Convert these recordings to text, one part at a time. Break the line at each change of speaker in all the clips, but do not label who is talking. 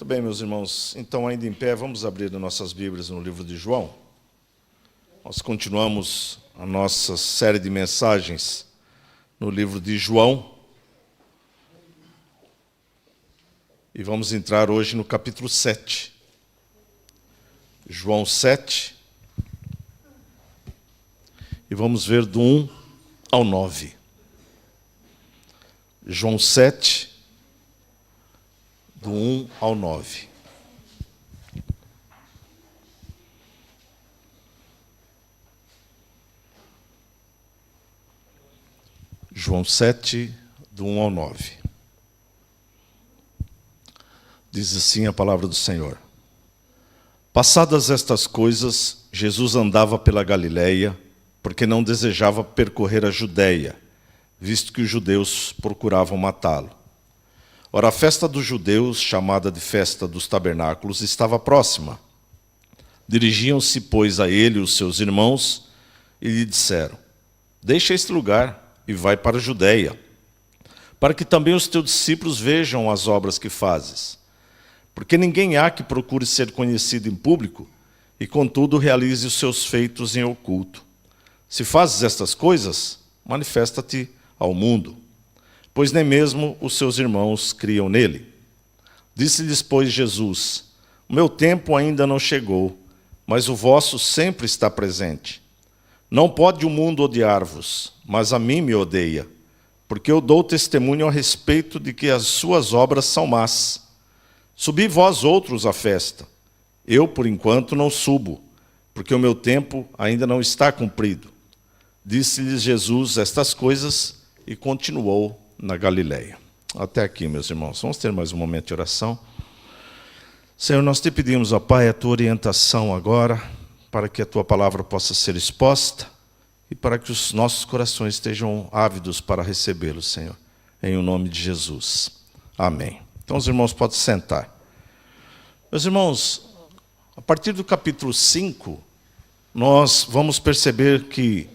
Muito bem, meus irmãos. Então, ainda em pé, vamos abrir nossas Bíblias no livro de João. Nós continuamos a nossa série de mensagens no livro de João. E vamos entrar hoje no capítulo 7. João 7. E vamos ver do 1 ao 9. João 7, do 1 ao 9. João 7, do 1 ao 9. Diz assim a palavra do Senhor. Passadas estas coisas, Jesus andava pela Galileia, porque não desejava percorrer a Judéia, visto que os judeus procuravam matá-lo. Ora, a festa dos judeus, chamada de festa dos tabernáculos, estava próxima. Dirigiam-se, pois, a ele os seus irmãos e lhe disseram: deixa este lugar e vai para a Judéia, para que também os teus discípulos vejam as obras que fazes. Porque ninguém há que procure ser conhecido em público e, contudo, realize os seus feitos em oculto. Se fazes estas coisas, manifesta-te ao mundo, pois nem mesmo os seus irmãos criam nele. Disse-lhes, pois, Jesus: o meu tempo ainda não chegou, mas o vosso sempre está presente. Não pode o mundo odiar-vos, mas a mim me odeia, porque eu dou testemunho a respeito de que as suas obras são más. Subi vós outros à festa. Eu, por enquanto, não subo, porque o meu tempo ainda não está cumprido. Disse-lhes Jesus estas coisas e continuou na Galileia. Até aqui, meus irmãos. Vamos ter mais um momento de oração. Senhor, nós te pedimos, ó Pai, a tua orientação agora, para que a tua palavra possa ser exposta e para que os nossos corações estejam ávidos para recebê-lo, Senhor. Em o nome de Jesus. Amém. Então, os irmãos podem sentar. Meus irmãos, a partir do capítulo 5, nós vamos perceber que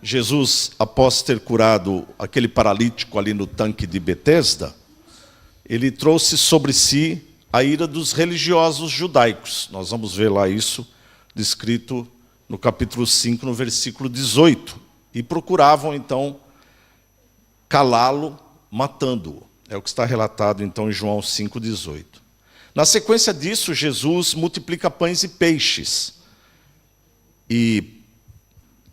Jesus, após ter curado aquele paralítico ali no tanque de Betesda, ele trouxe sobre si a ira dos religiosos judaicos. Nós vamos ver lá isso descrito no capítulo 5, no versículo 18. E procuravam, então, calá-lo, matando-o. É o que está relatado, então, em João 5,18. Na sequência disso, Jesus multiplica pães e peixes. E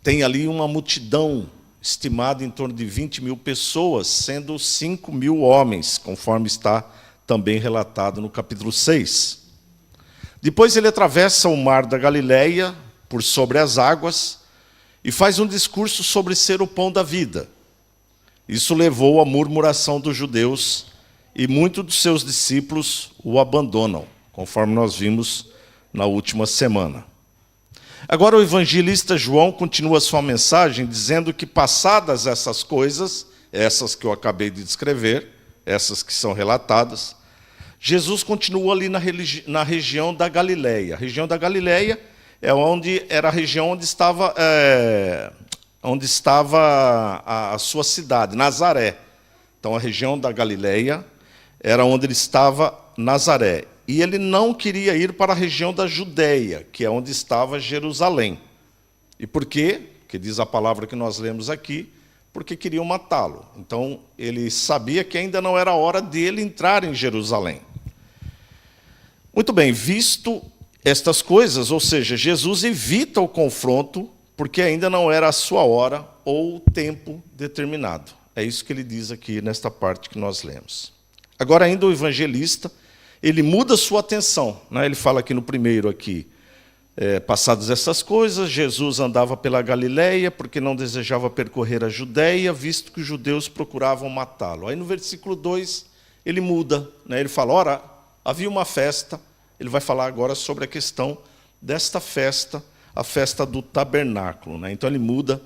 tem ali uma multidão estimada em torno de 20 mil pessoas, sendo 5 mil homens, conforme está também relatado no capítulo 6. Depois ele atravessa o mar da Galileia, por sobre as águas, e faz um discurso sobre ser o pão da vida. Isso levou à murmuração dos judeus, e muitos dos seus discípulos o abandonam, conforme nós vimos na última semana. Agora o evangelista João continua sua mensagem dizendo que, passadas essas coisas, essas que eu acabei de descrever, essas que são relatadas, Jesus continua ali na região da Galileia. A região da Galileia era a região onde estava a sua cidade, Nazaré. Então a região da Galileia era onde ele estava, Nazaré. E ele não queria ir para a região da Judéia, que é onde estava Jerusalém. E por quê? Que diz a palavra que nós lemos aqui, porque queriam matá-lo. Então ele sabia que ainda não era hora dele entrar em Jerusalém. Muito bem, visto estas coisas, ou seja, Jesus evita o confronto, porque ainda não era a sua hora ou o tempo determinado. É isso que ele diz aqui nesta parte que nós lemos. Agora ainda o evangelista, ele muda sua atenção, né? Ele fala aqui no primeiro aqui, passadas essas coisas, Jesus andava pela Galileia, porque não desejava percorrer a Judéia, visto que os judeus procuravam matá-lo. Aí no versículo 2, ele muda, né? Ele fala, ora, havia uma festa, ele vai falar agora sobre a questão desta festa, a festa do tabernáculo, né? Então ele muda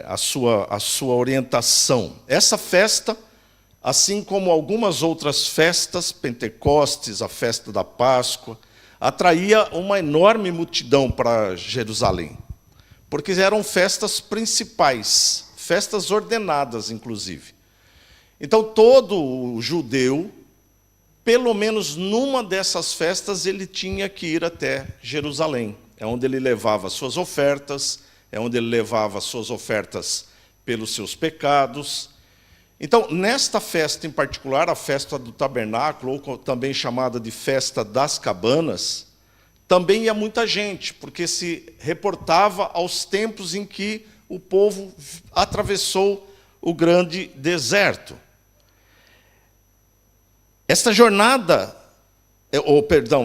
a sua orientação. Essa festa, assim como algumas outras festas, Pentecostes, a festa da Páscoa, atraía uma enorme multidão para Jerusalém, porque eram festas principais, festas ordenadas, inclusive. Então todo judeu pelo menos numa dessas festas, ele tinha que ir até Jerusalém. É onde ele levava suas ofertas, é onde ele levava suas ofertas pelos seus pecados. Então, nesta festa em particular, a festa do tabernáculo, ou também chamada de festa das cabanas, também ia muita gente, porque se reportava aos tempos em que o povo atravessou o grande deserto. Esta jornada,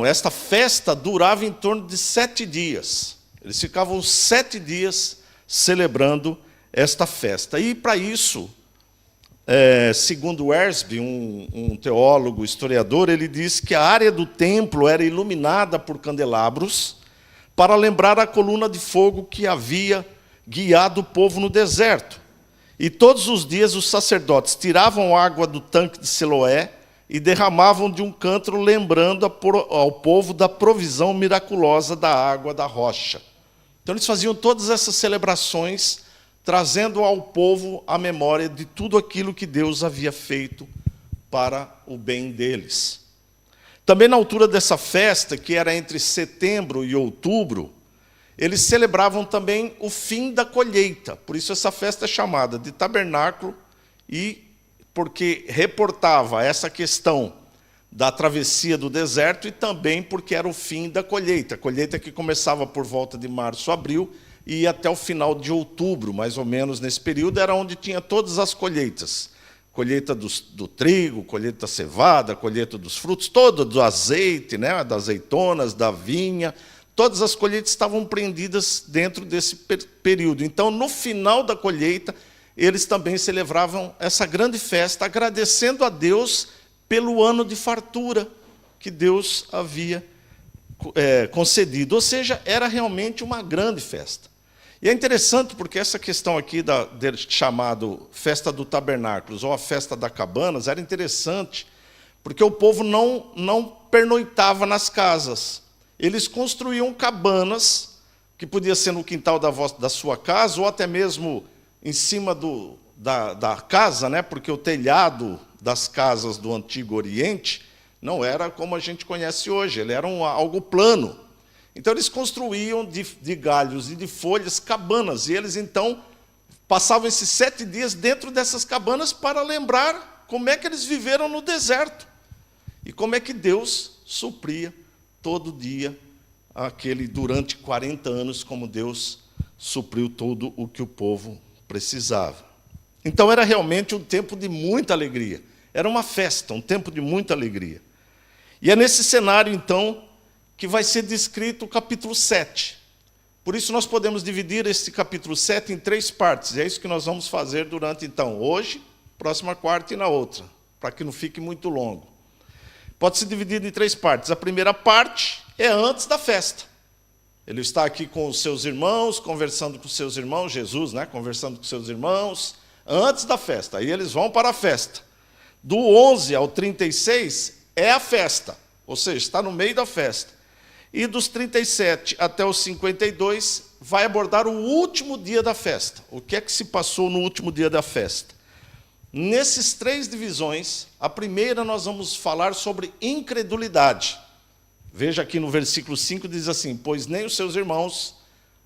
esta festa durava em torno de 7 dias. Eles ficavam 7 dias celebrando esta festa. E para isso, segundo Wiersbe, um teólogo, historiador, ele diz que a área do templo era iluminada por candelabros para lembrar a coluna de fogo que havia guiado o povo no deserto. E todos os dias os sacerdotes tiravam água do tanque de Siloé e derramavam de um cântaro, lembrando ao povo da provisão miraculosa da água da rocha. Então eles faziam todas essas celebrações, trazendo ao povo a memória de tudo aquilo que Deus havia feito para o bem deles. Também na altura dessa festa, que era entre setembro e outubro, eles celebravam também o fim da colheita. Por isso essa festa é chamada de tabernáculo, e porque reportava essa questão da travessia do deserto e também porque era o fim da colheita. A colheita que começava por volta de março, abril, e ia até o final de outubro, mais ou menos nesse período, era onde tinha todas as colheitas. Colheita do trigo, colheita da cevada, colheita dos frutos, todo do azeite, né, das azeitonas, da vinha. Todas as colheitas estavam prendidas dentro desse período. Então, no final da colheita, eles também celebravam essa grande festa, agradecendo a Deus pelo ano de fartura que Deus havia concedido. Ou seja, era realmente uma grande festa. E é interessante porque essa questão aqui chamado Festa do Tabernáculos ou a Festa das Cabanas era interessante, porque o povo não pernoitava nas casas. Eles construíam cabanas, que podia ser no quintal da sua casa, ou até mesmo em cima da casa, né? Porque o telhado das casas do Antigo Oriente não era como a gente conhece hoje, ele era algo plano. Então eles construíam de galhos e de folhas cabanas, e eles então passavam esses 7 dias dentro dessas cabanas para lembrar como é que eles viveram no deserto e como é que Deus supria todo dia durante 40 anos, como Deus supriu tudo o que o povo precisava. Então era realmente um tempo de muita alegria. Era uma festa, um tempo de muita alegria. E é nesse cenário, então, que vai ser descrito o capítulo 7. Por isso nós podemos dividir esse capítulo 7 em 3 partes. E é isso que nós vamos fazer durante, então, hoje, próxima quarta e na outra, para que não fique muito longo. Pode ser dividido em 3 partes. A primeira parte é antes da festa. Ele está aqui com os seus irmãos, conversando com os seus irmãos, Jesus, né, conversando com os seus irmãos, antes da festa. Aí eles vão para a festa. Do 11 ao 36 é a festa, ou seja, está no meio da festa. E dos 37 até os 52 vai abordar o último dia da festa. O que é que se passou no último dia da festa? Nesses 3 divisões, a primeira nós vamos falar sobre incredulidade. Veja aqui no versículo 5, diz assim: pois nem os seus irmãos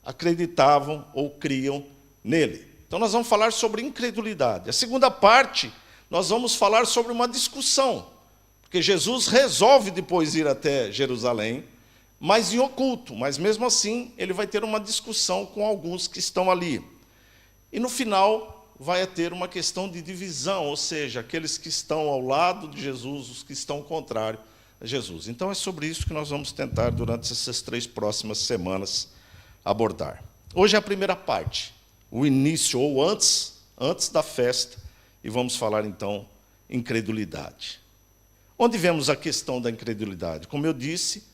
acreditavam ou criam nele. Então nós vamos falar sobre incredulidade. A segunda parte, nós vamos falar sobre uma discussão, porque Jesus resolve depois ir até Jerusalém, mas em oculto, mas mesmo assim ele vai ter uma discussão com alguns que estão ali. E no final vai ter uma questão de divisão, ou seja, aqueles que estão ao lado de Jesus, os que estão contrário a Jesus. Então é sobre isso que nós vamos tentar, durante essas 3 próximas semanas, abordar. Hoje é a primeira parte, o início, ou antes da festa, e vamos falar então incredulidade. Onde vemos a questão da incredulidade? Como eu disse,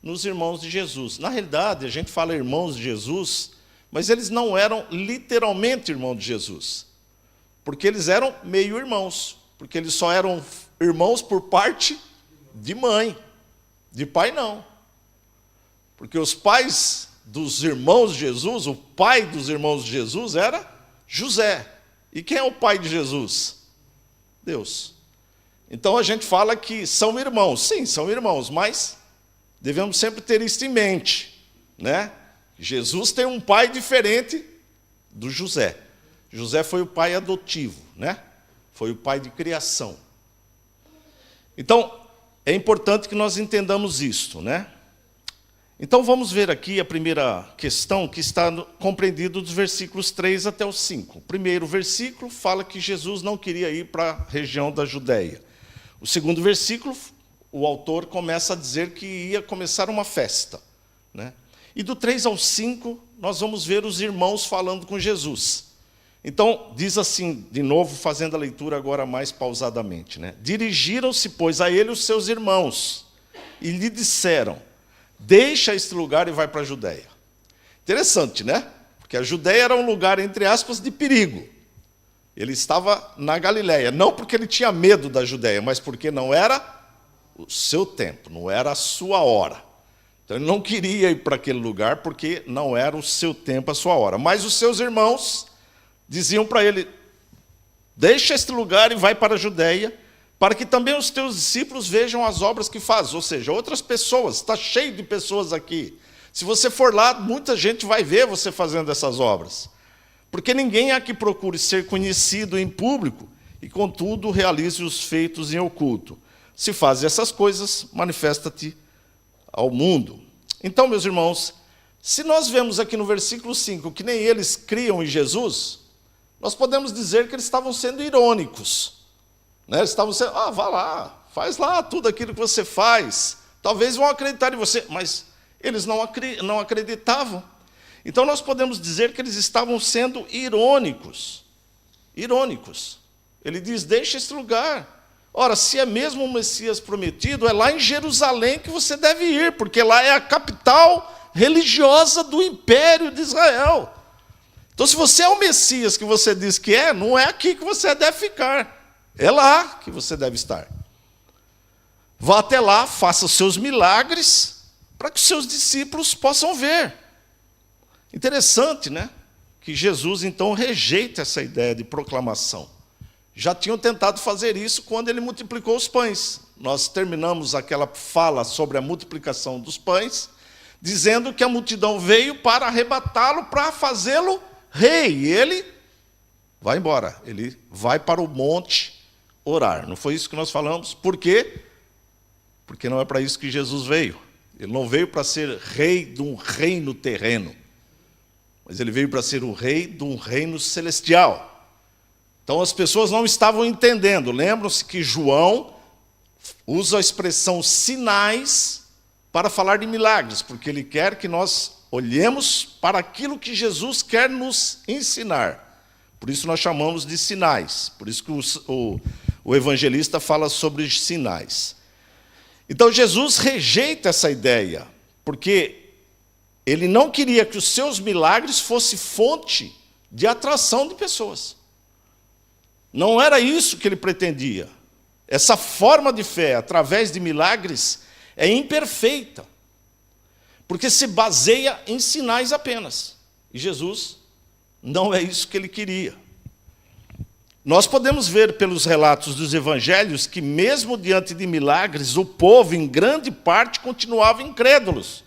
nos irmãos de Jesus. Na realidade, a gente fala irmãos de Jesus, mas eles não eram literalmente irmãos de Jesus, porque eles eram meio-irmãos, porque eles só eram irmãos por parte de mãe, de pai não. Porque os pais dos irmãos de Jesus, o pai dos irmãos de Jesus era José. E quem é o pai de Jesus? Deus. Então a gente fala que são irmãos. Sim, são irmãos, mas devemos sempre ter isso em mente, né? Jesus tem um pai diferente do José. José foi o pai adotivo, né? Foi o pai de criação. Então, é importante que nós entendamos isso, né? Então vamos ver aqui a primeira questão que está compreendida dos versículos 3 até o 5. O primeiro versículo fala que Jesus não queria ir para a região da Judéia. O segundo versículo, o autor começa a dizer que ia começar uma festa, né? E do 3 ao 5, nós vamos ver os irmãos falando com Jesus. Então, diz assim, de novo, fazendo a leitura agora mais pausadamente, né? Dirigiram-se, pois, a ele os seus irmãos e lhe disseram: deixa este lugar e vai para a Judéia. Interessante, né? Porque a Judéia era um lugar, entre aspas, de perigo. Ele estava na Galiléia, não porque ele tinha medo da Judéia, mas porque não era o seu tempo, não era a sua hora. Então ele não queria ir para aquele lugar porque não era o seu tempo, a sua hora. Mas os seus irmãos diziam para ele: deixa este lugar e vai para a Judéia, para que também os teus discípulos vejam as obras que fazes. Ou seja, outras pessoas, está cheio de pessoas aqui. Se você for lá, muita gente vai ver você fazendo essas obras. Porque ninguém há que procure ser conhecido em público e, contudo, realize os feitos em oculto. Se fazes essas coisas, manifesta-te ao mundo. Então, meus irmãos, se nós vemos aqui no versículo 5 que nem eles criam em Jesus, nós podemos dizer que eles estavam sendo irônicos, né? Eles estavam sendo: vá lá, faz lá tudo aquilo que você faz, talvez vão acreditar em você, mas eles não acreditavam. Então nós podemos dizer que eles estavam sendo irônicos. Irônicos. Ele diz: deixa esse lugar. Ora, se é mesmo o Messias prometido, é lá em Jerusalém que você deve ir, porque lá é a capital religiosa do Império de Israel. Então, se você é o Messias que você diz que é, não é aqui que você deve ficar. É lá que você deve estar. Vá até lá, faça os seus milagres, para que os seus discípulos possam ver. Interessante, né? Que Jesus, então, rejeita essa ideia de proclamação. Já tinham tentado fazer isso quando ele multiplicou os pães. Nós terminamos aquela fala sobre a multiplicação dos pães, dizendo que a multidão veio para arrebatá-lo, para fazê-lo rei. E ele vai embora, ele vai para o monte orar. Não foi isso que nós falamos? Por quê? Porque não é para isso que Jesus veio. Ele não veio para ser rei de um reino terreno, mas ele veio para ser o rei de um reino celestial. Então as pessoas não estavam entendendo. Lembram-se que João usa a expressão sinais para falar de milagres, porque ele quer que nós olhemos para aquilo que Jesus quer nos ensinar. Por isso nós chamamos de sinais. Por isso que o evangelista fala sobre os sinais. Então Jesus rejeita essa ideia, porque ele não queria que os seus milagres fossem fonte de atração de pessoas. Não era isso que ele pretendia. Essa forma de fé, através de milagres, é imperfeita, porque se baseia em sinais apenas. E Jesus não é isso que ele queria. Nós podemos ver pelos relatos dos evangelhos que, mesmo diante de milagres, o povo, em grande parte, continuava incrédulos.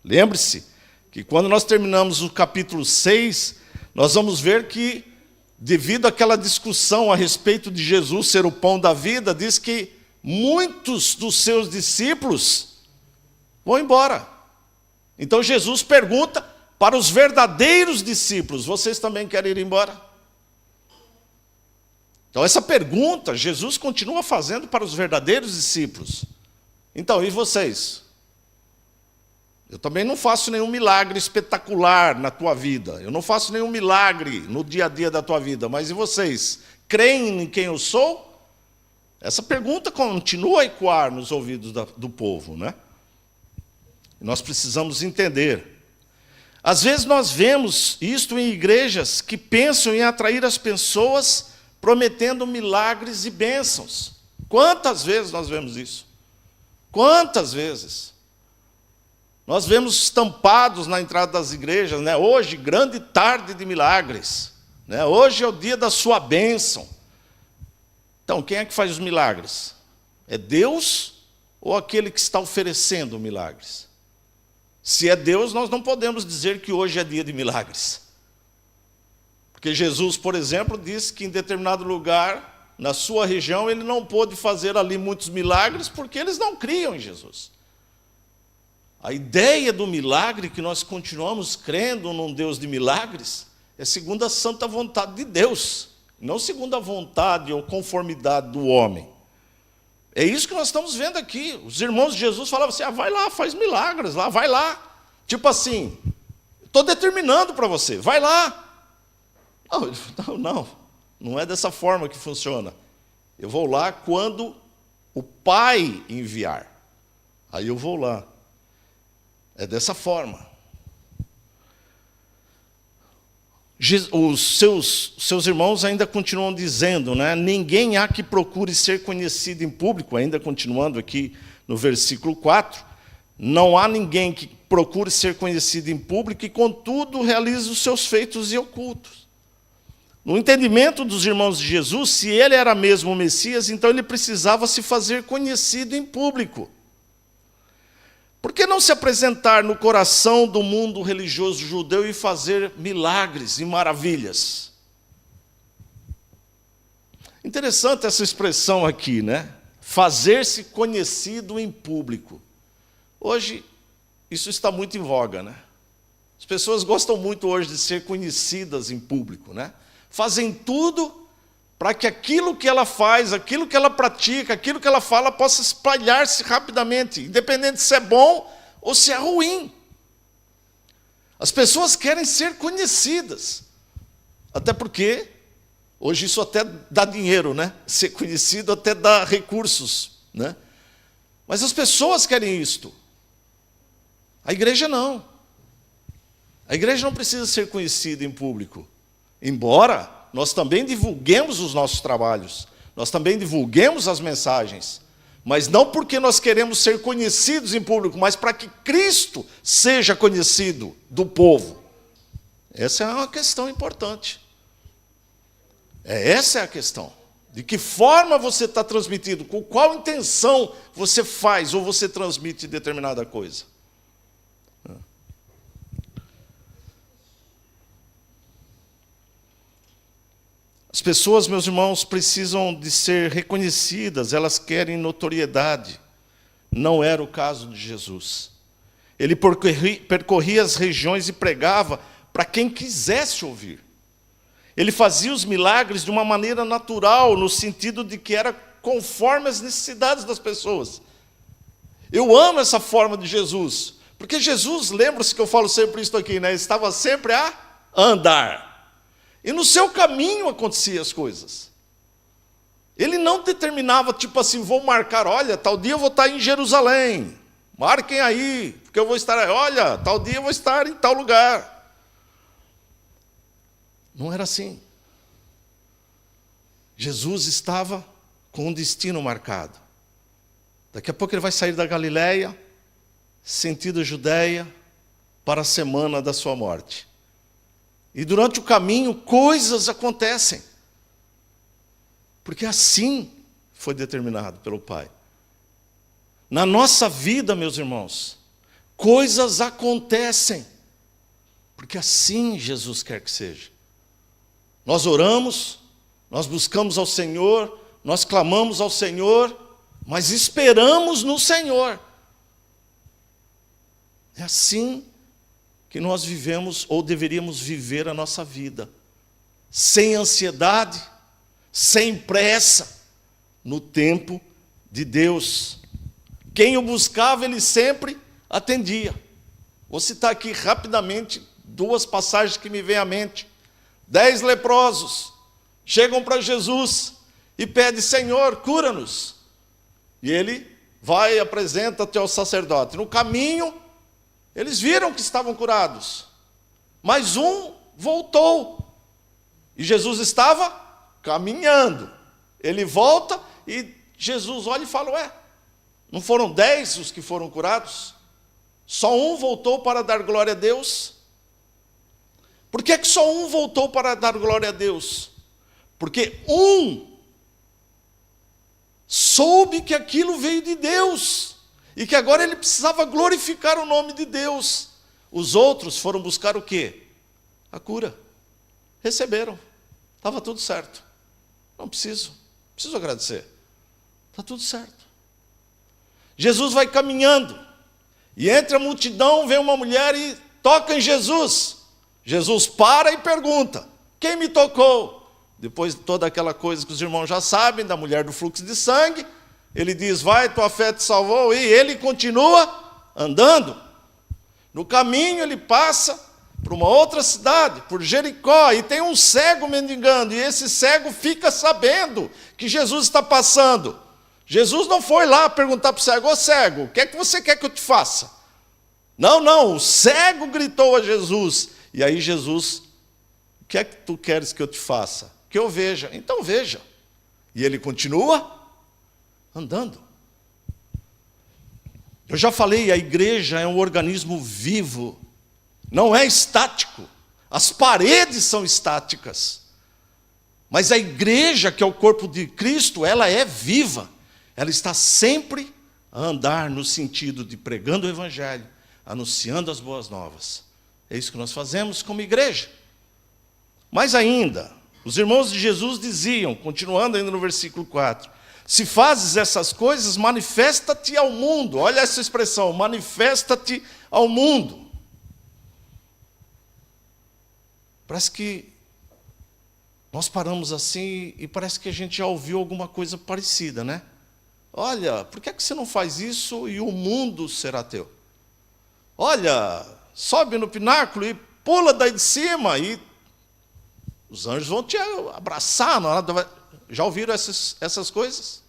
Lembre-se que, quando nós terminamos o capítulo 6, nós vamos ver que, devido àquela discussão a respeito de Jesus ser o pão da vida, diz que muitos dos seus discípulos vão embora. Então Jesus pergunta para os verdadeiros discípulos: vocês também querem ir embora? Então essa pergunta Jesus continua fazendo para os verdadeiros discípulos. Então, e vocês? Eu também não faço nenhum milagre espetacular na tua vida. Eu não faço nenhum milagre no dia a dia da tua vida. Mas e vocês? Creem em quem eu sou? Essa pergunta continua a ecoar nos ouvidos do povo, né? Nós precisamos entender. Às vezes nós vemos isto em igrejas que pensam em atrair as pessoas prometendo milagres e bênçãos. Quantas vezes nós vemos isso? Quantas vezes? Nós vemos estampados na entrada das igrejas, né? Hoje, grande tarde de milagres, né? Hoje é o dia da sua bênção. Então, quem é que faz os milagres? É Deus ou aquele que está oferecendo milagres? Se é Deus, nós não podemos dizer que hoje é dia de milagres. Porque Jesus, por exemplo, disse que em determinado lugar, na sua região, ele não pôde fazer ali muitos milagres porque eles não criam em Jesus. A ideia do milagre, que nós continuamos crendo num Deus de milagres, é segundo a santa vontade de Deus, não segundo a vontade ou conformidade do homem. É isso que nós estamos vendo aqui. Os irmãos de Jesus falavam assim, vai lá, faz milagres lá, vai lá. Tipo assim, estou determinando para você, vai lá. Não é dessa forma que funciona. Eu vou lá quando o Pai enviar. Aí eu vou lá. É dessa forma. Os seus irmãos ainda continuam dizendo, né? Ninguém há que procure ser conhecido em público, ainda continuando aqui no versículo 4, não há ninguém que procure ser conhecido em público e, contudo, realize os seus feitos e ocultos. No entendimento dos irmãos de Jesus, se ele era mesmo o Messias, então ele precisava se fazer conhecido em público. Por que não se apresentar no coração do mundo religioso judeu e fazer milagres e maravilhas? Interessante essa expressão aqui, né? Fazer-se conhecido em público. Hoje, isso está muito em voga, né? As pessoas gostam muito hoje de ser conhecidas em público, né? Fazem tudo para que aquilo que ela faz, aquilo que ela pratica, aquilo que ela fala possa espalhar-se rapidamente, independente se é bom ou se é ruim. As pessoas querem ser conhecidas, até porque hoje isso até dá dinheiro, né? Ser conhecido até dá recursos, né? Mas as pessoas querem isto. A igreja não. A igreja não precisa ser conhecida em público. Embora nós também divulguemos os nossos trabalhos, nós também divulguemos as mensagens, mas não porque nós queremos ser conhecidos em público, mas para que Cristo seja conhecido do povo. Essa é uma questão importante. Essa é a questão. De que forma você está transmitindo, com qual intenção você faz ou você transmite determinada coisa. As pessoas, meus irmãos, precisam de ser reconhecidas, elas querem notoriedade. Não era o caso de Jesus. Ele percorria as regiões e pregava para quem quisesse ouvir. Ele fazia os milagres de uma maneira natural, no sentido de que era conforme as necessidades das pessoas. Eu amo essa forma de Jesus, porque Jesus, lembra-se que eu falo sempre isso aqui, né? Estava sempre a andar. E no seu caminho aconteciam as coisas. Ele não determinava, tipo assim, vou marcar, olha, tal dia eu vou estar em Jerusalém. Marquem aí, porque eu vou estar aí. Olha, tal dia eu vou estar em tal lugar. Não era assim. Jesus estava com um destino marcado. Daqui a pouco ele vai sair da Galileia, sentido a Judeia, para a semana da sua morte. E durante o caminho, coisas acontecem. Porque assim foi determinado pelo Pai. Na nossa vida, meus irmãos, coisas acontecem. Porque assim Jesus quer que seja. Nós oramos, nós buscamos ao Senhor, nós clamamos ao Senhor, mas esperamos no Senhor. É assim que nós vivemos ou deveríamos viver a nossa vida, sem ansiedade, sem pressa, no tempo de Deus. Quem o buscava, ele sempre atendia. Vou citar aqui rapidamente 2 passagens que me vêm à mente. 10 leprosos chegam para Jesus e pedem, Senhor, cura-nos. E ele vai e apresenta-te ao sacerdote. No caminho, eles viram que estavam curados, mas um voltou, e Jesus estava caminhando. Ele volta e Jesus olha e fala, não foram 10 os que foram curados? Só um voltou para dar glória a Deus? Por que só um voltou para dar glória a Deus? Porque um soube que aquilo veio de Deus e que agora ele precisava glorificar o nome de Deus. Os outros foram buscar o quê? A cura. Receberam. Estava tudo certo. Não preciso agradecer. Está tudo certo. Jesus vai caminhando e entre a multidão vem uma mulher e toca em Jesus. Jesus para e pergunta: quem me tocou? Depois de toda aquela coisa que os irmãos já sabem, da mulher do fluxo de sangue, ele diz: vai, tua fé te salvou, e ele continua andando. No caminho ele passa para uma outra cidade, por Jericó, e tem um cego mendigando, e esse cego fica sabendo que Jesus está passando. Jesus não foi lá perguntar para o cego: ô cego, o que é que você quer que eu te faça? Não, o cego gritou a Jesus, e aí Jesus: o que é que tu queres que eu te faça? Que eu veja. Então veja. E ele continua andando. Eu já falei, a igreja é um organismo vivo, não é estático. As paredes são estáticas. Mas a igreja, que é o corpo de Cristo, ela é viva. Ela está sempre a andar no sentido de pregando o evangelho, anunciando as boas novas. É isso que nós fazemos como igreja. Mas ainda, os irmãos de Jesus diziam, continuando ainda no versículo 4, se fazes essas coisas, manifesta-te ao mundo. Olha essa expressão, manifesta-te ao mundo. Parece que nós paramos assim e parece que a gente já ouviu alguma coisa parecida, né? Olha, por que é que você não faz isso e o mundo será teu? Olha, sobe no pináculo e pula daí de cima e os anjos vão te abraçar. Já ouviram essas coisas?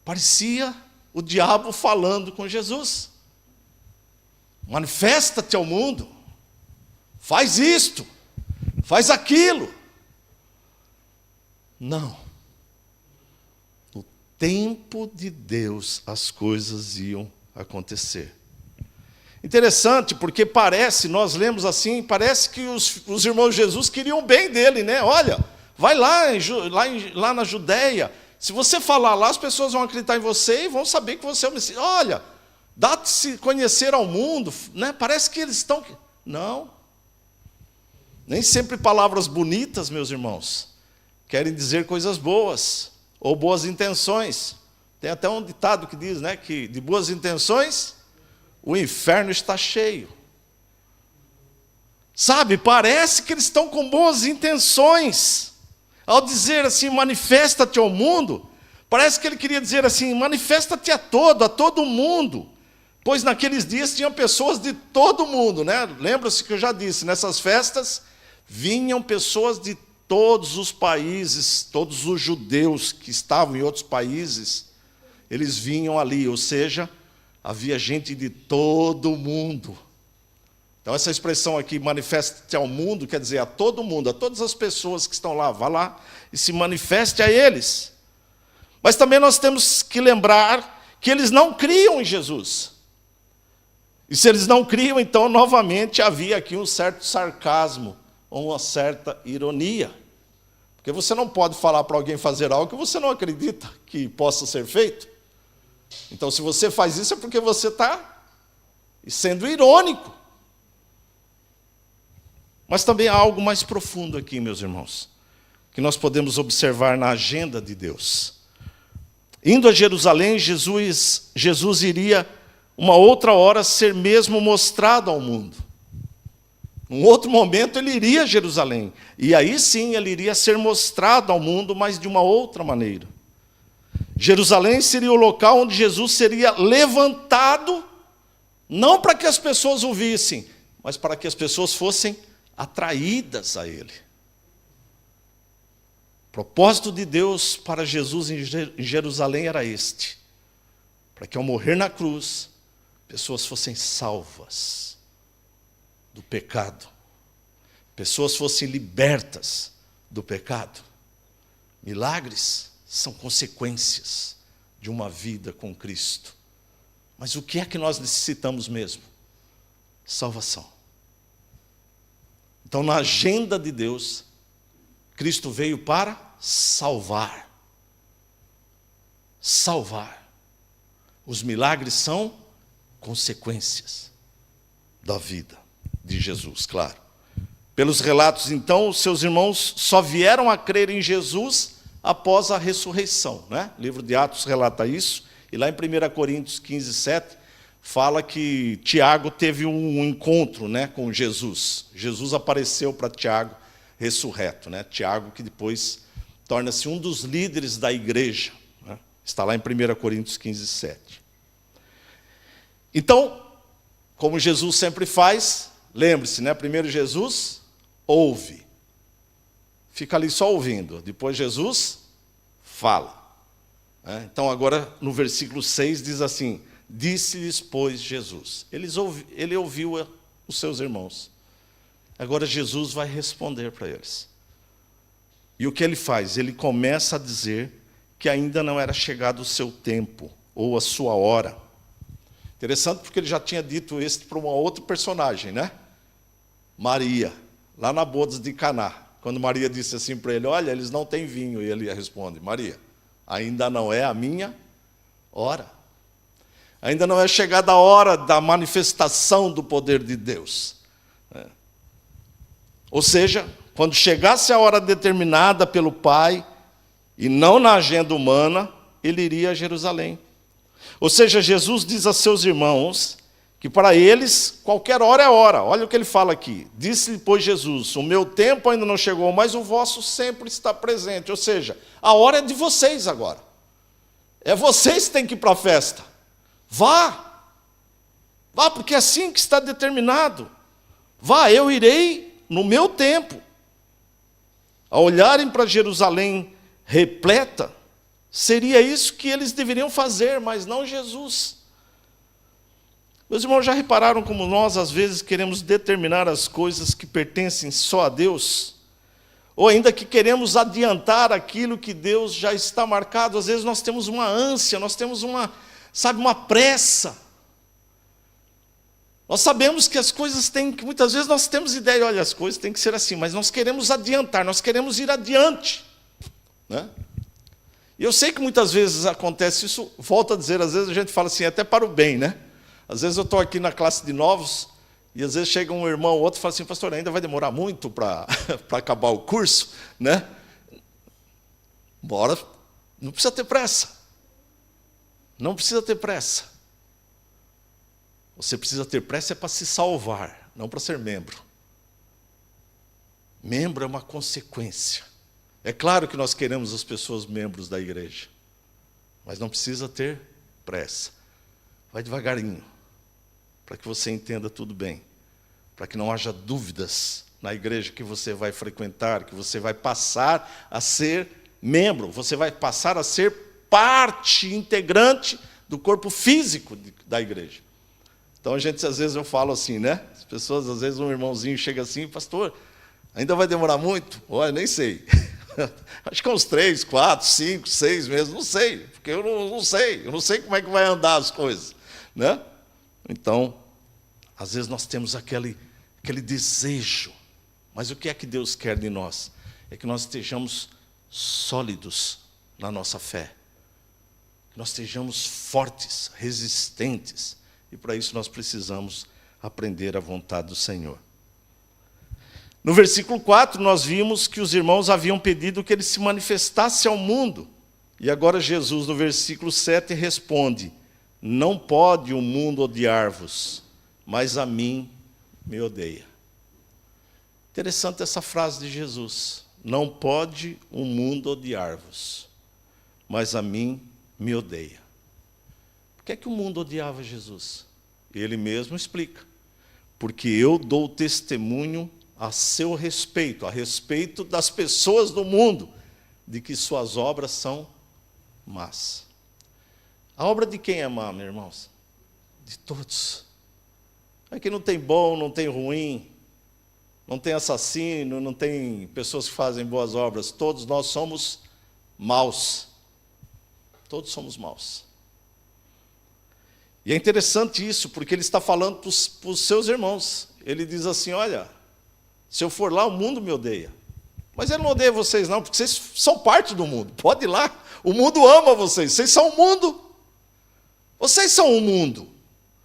Parecia o diabo falando com Jesus. Manifesta-te ao mundo. Faz isto. Faz aquilo. Não. No tempo de Deus as coisas iam acontecer. Interessante, porque parece, nós lemos assim, parece que os irmãos de Jesus queriam bem dele, né? Olha, vai lá na Judéia, se você falar lá, as pessoas vão acreditar em você e vão saber que você é o Messias. Olha, dá-te conhecer ao mundo, né? Parece que eles estão... Não. Nem sempre palavras bonitas, meus irmãos, querem dizer coisas boas, ou boas intenções. Tem até um ditado que diz, né, que de boas intenções o inferno está cheio. Sabe, parece que eles estão com boas intenções. Ao dizer assim, manifesta-te ao mundo, parece que ele queria dizer assim, manifesta-te a todo mundo. Pois naqueles dias tinham pessoas de todo mundo, né? Lembra-se que eu já disse, nessas festas vinham pessoas de todos os países, todos os judeus que estavam em outros países, eles vinham ali, ou seja, havia gente de todo mundo. Então essa expressão aqui, manifeste-te ao mundo, quer dizer a todo mundo, a todas as pessoas que estão lá, vá lá e se manifeste a eles. Mas também nós temos que lembrar que eles não criam em Jesus. E se eles não criam, então novamente havia aqui um certo sarcasmo, ou uma certa ironia. Porque você não pode falar para alguém fazer algo que você não acredita que possa ser feito. Então, se você faz isso, é porque você está sendo irônico. Mas também há algo mais profundo aqui, meus irmãos, que nós podemos observar na agenda de Deus. Indo a Jerusalém, Jesus iria, uma outra hora, ser mesmo mostrado ao mundo. Num outro momento, ele iria a Jerusalém. E aí sim, ele iria ser mostrado ao mundo, mas de uma outra maneira. Jerusalém seria o local onde Jesus seria levantado, não para que as pessoas o vissem, mas para que as pessoas fossem atraídas a ele. O propósito de Deus para Jesus em Jerusalém era este: para que ao morrer na cruz, pessoas fossem salvas do pecado, pessoas fossem libertas do pecado. Milagres são consequências de uma vida com Cristo. Mas o que é que nós necessitamos mesmo? Salvação. Então, na agenda de Deus, Cristo veio para salvar. salvar. Os milagres são consequências da vida de Jesus, claro. Pelos relatos, então, os seus irmãos só vieram a crer em Jesus após a ressurreição, né? O livro de Atos relata isso, e lá em 1 Coríntios 15, 7, fala que Tiago teve um encontro, né, com Jesus. Jesus apareceu para Tiago ressurreto, né? Tiago, que depois torna-se um dos líderes da igreja, né? Está lá em 1 Coríntios 15, 7. Então, como Jesus sempre faz, lembre-se, né? Primeiro Jesus ouve, fica ali só ouvindo, depois Jesus fala. Então agora no versículo 6 diz assim: disse-lhes, pois, Jesus. Ele ouviu os seus irmãos. Agora Jesus vai responder para eles. E o que ele faz? Ele começa a dizer que ainda não era chegado o seu tempo, ou a sua hora. Interessante porque ele já tinha dito isso para uma outra personagem, né? Maria, lá na bodas de Caná. Quando Maria disse assim para ele: olha, eles não têm vinho. E ele responde: Maria, ainda não é a minha hora. Ainda não é chegada a hora da manifestação do poder de Deus. Ou seja, quando chegasse a hora determinada pelo Pai, e não na agenda humana, ele iria a Jerusalém. Ou seja, Jesus diz a seus irmãos que para eles qualquer hora é hora. Olha o que ele fala aqui. Disse-lhe, pois, Jesus: o meu tempo ainda não chegou, mas o vosso sempre está presente. Ou seja, a hora é de vocês agora. É vocês que têm que ir para a festa. Vá, porque é assim que está determinado. Vá, eu irei no meu tempo. Ao olharem para Jerusalém repleta, seria isso que eles deveriam fazer, mas não Jesus. Meus irmãos, já repararam como nós, às vezes, queremos determinar as coisas que pertencem só a Deus? Ou ainda que queremos adiantar aquilo que Deus já está marcado? Às vezes nós temos uma ânsia, nós temos uma pressa. Nós sabemos que as coisas têm que, muitas vezes nós temos ideia, olha, as coisas têm que ser assim, mas nós queremos adiantar, nós queremos ir adiante, né? E eu sei que muitas vezes acontece isso, volto a dizer, às vezes a gente fala assim, até para o bem, né? Às vezes eu estou aqui na classe de novos, e às vezes chega um irmão ou outro e fala assim: pastor, ainda vai demorar muito para acabar o curso, né? Bora, não precisa ter pressa. Não precisa ter pressa. Você precisa ter pressa para se salvar, não para ser membro. Membro é uma consequência. É claro que nós queremos as pessoas membros da igreja, mas não precisa ter pressa. Vai devagarinho, para que você entenda tudo bem, para que não haja dúvidas na igreja que você vai frequentar, que você vai passar a ser membro, você vai passar a ser parte integrante do corpo físico da igreja. Então, às vezes eu falo assim, né? As pessoas, às vezes um irmãozinho chega assim: pastor, ainda vai demorar muito? Olha, nem sei. Acho que uns 3, 4, 5, 6 meses, não sei, porque eu não sei como é que vai andar as coisas, né? Então, às vezes nós temos aquele desejo, mas o que é que Deus quer de nós? É que nós estejamos sólidos na nossa fé, que nós estejamos fortes, resistentes, e para isso nós precisamos aprender a vontade do Senhor. No versículo 4, nós vimos que os irmãos haviam pedido que ele se manifestasse ao mundo. E agora Jesus, no versículo 7, responde: não pode o mundo odiar-vos, mas a mim me odeia. Interessante essa frase de Jesus. Não pode o mundo odiar-vos, mas a mim me odeia. Por que é que o mundo odiava Jesus? Ele mesmo explica. Porque eu dou testemunho a seu respeito, a respeito das pessoas do mundo, de que suas obras são más. A obra de quem é má, meus irmãos? De todos. Aqui não tem bom, não tem ruim, não tem assassino, não tem pessoas que fazem boas obras. Todos nós somos maus. Todos somos maus. E é interessante isso, porque ele está falando para os seus irmãos. Ele diz assim: olha, se eu for lá, o mundo me odeia, Mas ele não odeia vocês não, porque vocês são parte do mundo. Pode ir lá, o mundo ama vocês, vocês são o mundo. Vocês são o mundo.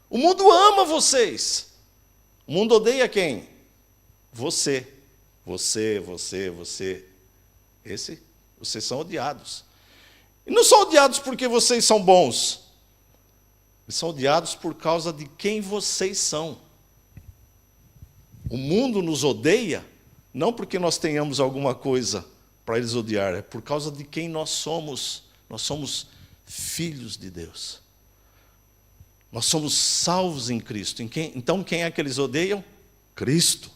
O mundo ama vocês. O mundo odeia quem? Você. Você. Vocês são odiados. E não são odiados porque vocês são bons. Eles são odiados por causa de quem vocês são. O mundo nos odeia, não porque nós tenhamos alguma coisa para eles odiar, é por causa de quem nós somos. Nós somos filhos de Deus. Nós somos salvos em Cristo. Então, quem é que eles odeiam? Cristo.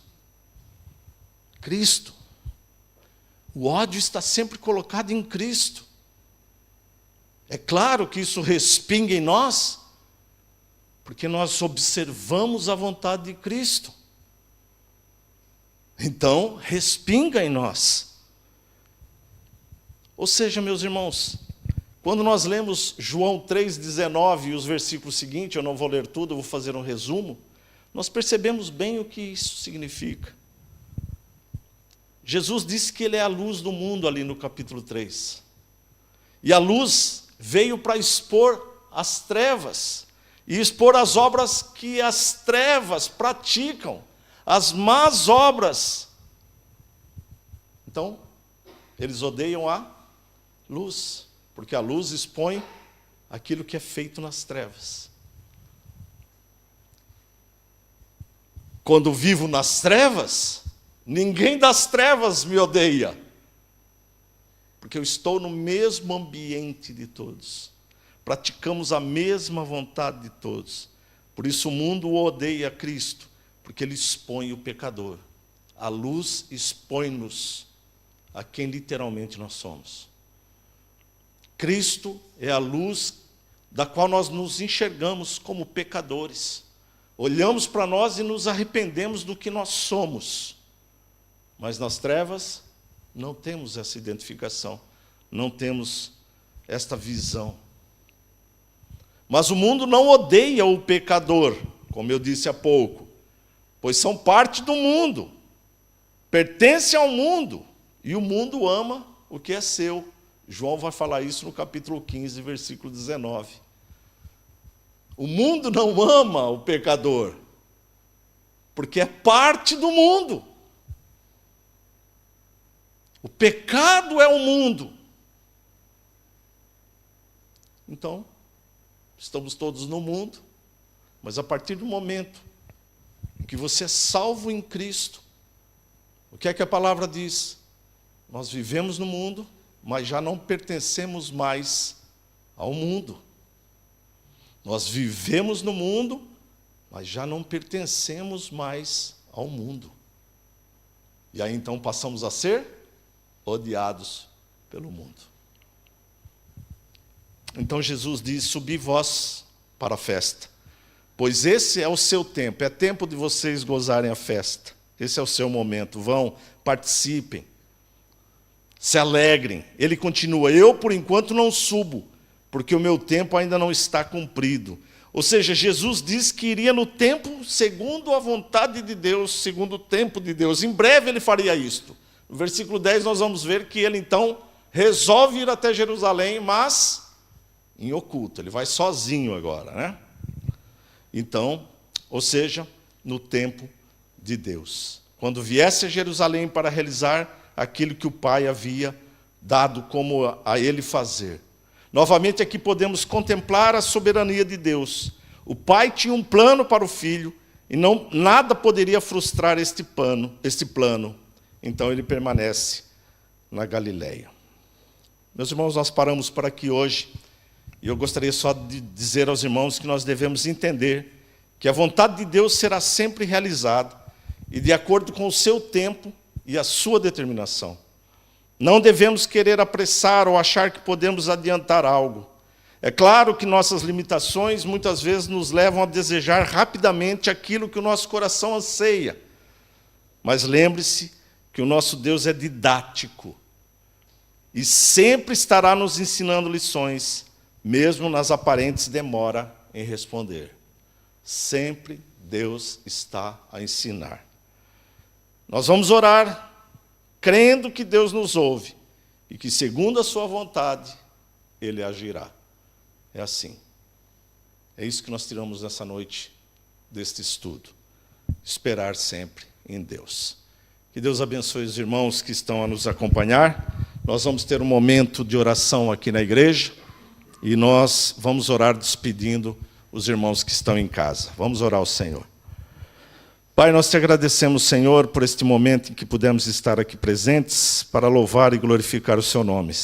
Cristo. O ódio está sempre colocado em Cristo. É claro que isso respinga em nós, porque nós observamos a vontade de Cristo. Então, respinga em nós. Ou seja, meus irmãos, quando nós lemos João 3,19 e os versículos seguintes, eu não vou ler tudo, eu vou fazer um resumo, nós percebemos bem o que isso significa. Jesus disse que ele é a luz do mundo ali no capítulo 3. E a luz veio para expor as trevas, e expor as obras que as trevas praticam, as más obras. Então, eles odeiam a luz, porque a luz expõe aquilo que é feito nas trevas. Quando vivo nas trevas, ninguém das trevas me odeia, porque eu estou no mesmo ambiente de todos. Praticamos a mesma vontade de todos. Por isso o mundo odeia Cristo, porque ele expõe o pecador. A luz expõe-nos a quem literalmente nós somos. Cristo é a luz da qual nós nos enxergamos como pecadores. Olhamos para nós e nos arrependemos do que nós somos. Mas nas trevas não temos essa identificação, não temos esta visão. Mas o mundo não odeia o pecador, como eu disse há pouco, pois são parte do mundo, pertencem ao mundo, e o mundo ama o que é seu. João vai falar isso no capítulo 15, versículo 19. O mundo não ama o pecador, porque é parte do mundo. O pecado é o mundo. Então, estamos todos no mundo, mas a partir do momento em que você é salvo em Cristo, o que é que a palavra diz? Nós vivemos no mundo, mas já não pertencemos mais ao mundo. Nós vivemos no mundo, mas já não pertencemos mais ao mundo. E aí então passamos a ser odiados pelo mundo. Então Jesus diz: subi vós para a festa, pois esse é o seu tempo, é tempo de vocês gozarem a festa. Esse é o seu momento, vão, participem, se alegrem. Ele continua: eu por enquanto não subo, porque o meu tempo ainda não está cumprido. Ou seja, Jesus disse que iria no tempo segundo a vontade de Deus, segundo o tempo de Deus. Em breve ele faria isto. No versículo 10 nós vamos ver que ele então resolve ir até Jerusalém, mas em oculto. Ele vai sozinho agora, né? Então, ou seja, no tempo de Deus. Quando viesse a Jerusalém para realizar aquilo que o Pai havia dado como a ele fazer. Novamente aqui podemos contemplar a soberania de Deus. O Pai tinha um plano para o Filho e nada poderia frustrar este plano. Então ele permanece na Galileia. Meus irmãos, nós paramos por aqui hoje e eu gostaria só de dizer aos irmãos que nós devemos entender que a vontade de Deus será sempre realizada e de acordo com o seu tempo e a sua determinação. Não devemos querer apressar ou achar que podemos adiantar algo. É claro que nossas limitações muitas vezes nos levam a desejar rapidamente aquilo que o nosso coração anseia. Mas lembre-se que o nosso Deus é didático e sempre estará nos ensinando lições, mesmo nas aparentes demoras em responder. Sempre Deus está a ensinar. Nós vamos orar crendo que Deus nos ouve e que, segundo a sua vontade, Ele agirá. É assim. É isso que nós tiramos nessa noite deste estudo. Esperar sempre em Deus. Que Deus abençoe os irmãos que estão a nos acompanhar. Nós vamos ter um momento de oração aqui na igreja e nós vamos orar despedindo os irmãos que estão em casa. Vamos orar ao Senhor. Pai, nós te agradecemos, Senhor, por este momento em que pudemos estar aqui presentes para louvar e glorificar o seu nome.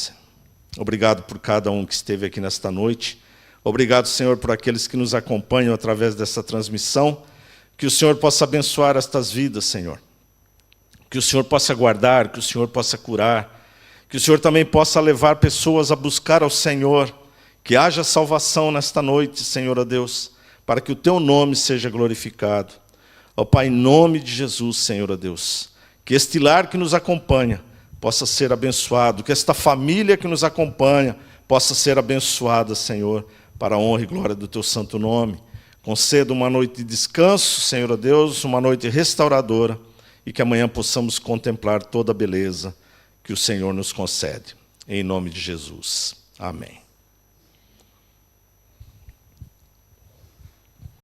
Obrigado por cada um que esteve aqui nesta noite. Obrigado, Senhor, por aqueles que nos acompanham através dessa transmissão. Que o Senhor possa abençoar estas vidas, Senhor. Que o Senhor possa guardar, que o Senhor possa curar. Que o Senhor também possa levar pessoas a buscar ao Senhor. Que haja salvação nesta noite, Senhor, ó Deus, para que o teu nome seja glorificado. Ó Pai, em nome de Jesus, Senhor, ó Deus, que este lar que nos acompanha possa ser abençoado, que esta família que nos acompanha possa ser abençoada, Senhor, para a honra e glória do teu santo nome. Conceda uma noite de descanso, Senhor, ó Deus, uma noite restauradora, e que amanhã possamos contemplar toda a beleza que o Senhor nos concede. Em nome de Jesus. Amém.